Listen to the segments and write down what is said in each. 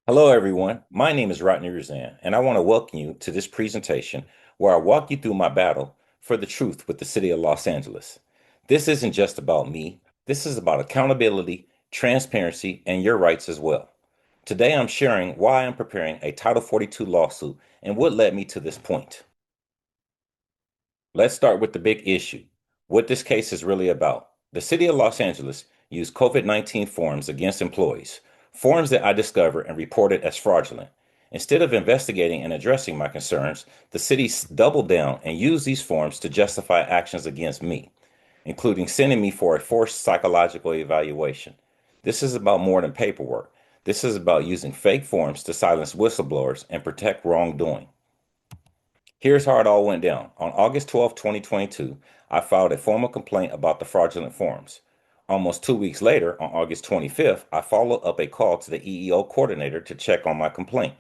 Hello, everyone. My name is Rodney Ruzan, and I want to welcome you to this presentation where I walk you through my battle for the truth with the city of Los Angeles. This isn't just about me, this is about accountability, transparency, and your rights as well. Today, I'm sharing why I'm preparing a Title 42 lawsuit and what led me to this point. Let's start with the big issue, what this case is really about. The city of Los Angeles used COVID-19 forms against employees, forms that I discovered and reported as fraudulent. Instead of investigating and addressing my concerns, the city doubled down and used these forms to justify actions against me, including sending me for a forced psychological evaluation. This is about more than paperwork. This is about using fake forms to silence whistleblowers and protect wrongdoing. Here's how it all went down. On August 12, 2022, I filed a formal complaint about the fraudulent forms. Almost 2 weeks later, on August 25th, I followed up a call to the EEO coordinator to check on my complaint.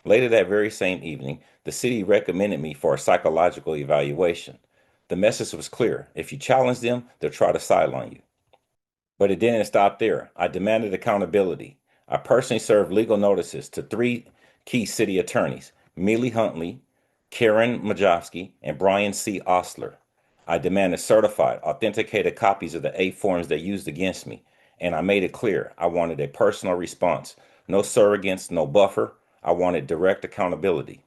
Later that very same evening, the city recommended me for a psychological evaluation. The message was clear. If you challenge them, they'll try to sideline you. But it didn't stop there. I demanded accountability. I personally served legal notices to three key city attorneys, Mealy Huntley, Karen Majowski, and Brian C. Osler. I demanded certified, authenticated copies of the 8 forms they used against me, and I made it clear I wanted a personal response. No surrogates, no buffer. I wanted direct accountability.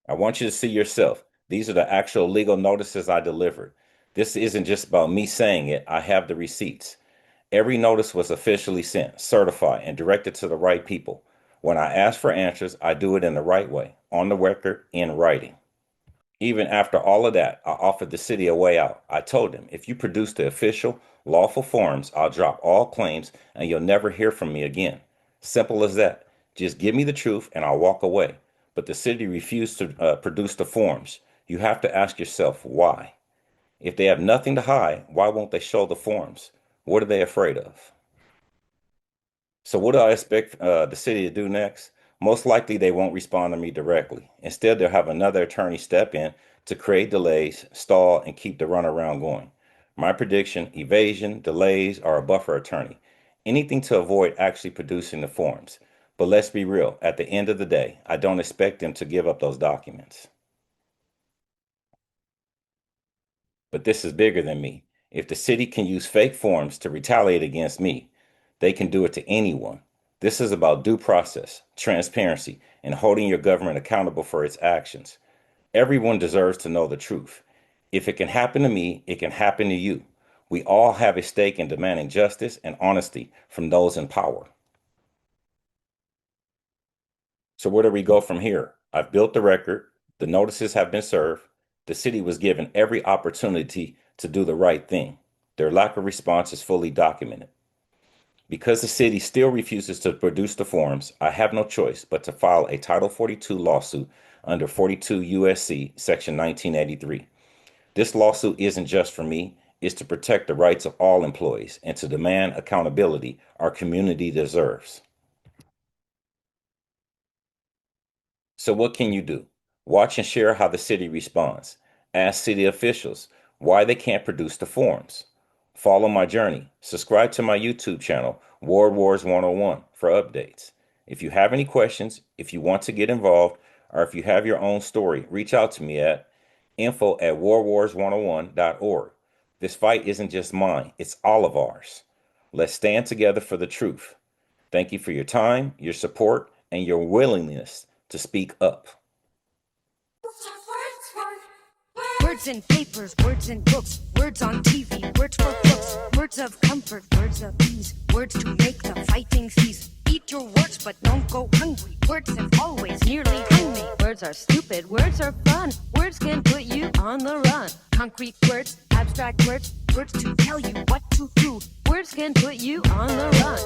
I want you to see yourself. These are the actual legal notices I delivered. This isn't just about me saying it, I have the receipts. Every notice was officially sent, certified, and directed to the right people. When I ask for answers, I do it in the right way, on the record, in writing. Even after all of that, I offered the city a way out. I told them, if you produce the official, lawful forms, I'll drop all claims and you'll never hear from me again. Simple as that. Just give me the truth and I'll walk away. But the city refused to produce the forms. You have to ask yourself why. If they have nothing to hide, why won't they show the forms? What are they afraid of? So what do I expect the city to do next? Most likely they won't respond to me directly. Instead, they'll have another attorney step in to create delays, stall, and keep the runaround going. My prediction, evasion, delays, or a buffer attorney. Anything to avoid actually producing the forms. But let's be real, at the end of the day, I don't expect them to give up those documents. But this is bigger than me. If the city can use fake forms to retaliate against me, they can do it to anyone. This is about due process, transparency, and holding your government accountable for its actions. Everyone deserves to know the truth. If it can happen to me, it can happen to you. We all have a stake in demanding justice and honesty from those in power. So where do we go from here? I've built the record. The notices have been served. The city was given every opportunity to do the right thing. Their lack of response is fully documented. Because the city still refuses to produce the forms, I have no choice but to file a Title 42 lawsuit under 42 USC Section 1983. This lawsuit isn't just for me, it's to protect the rights of all employees and to demand accountability our community deserves. So what can you do? Watch and share how the city responds. Ask city officials why they can't produce the forms. Follow my journey. Subscribe to my YouTube channel, World Wars 101, for updates. If you have any questions, if you want to get involved, or if you have your own story, reach out to me at info@worldwars101.org. This fight isn't just mine, it's all of ours. Let's stand together for the truth. Thank you for your time, your support, and your willingness to speak up. Words in papers, words in books, words on TV, words for books, words of comfort, words of ease, words to make the fighting cease. Eat your words, but don't go hungry. Words have always nearly hung me. Words are stupid, words are fun. Words can put you on the run. Concrete words, abstract words, words to tell you what to do. Words can put you on the run.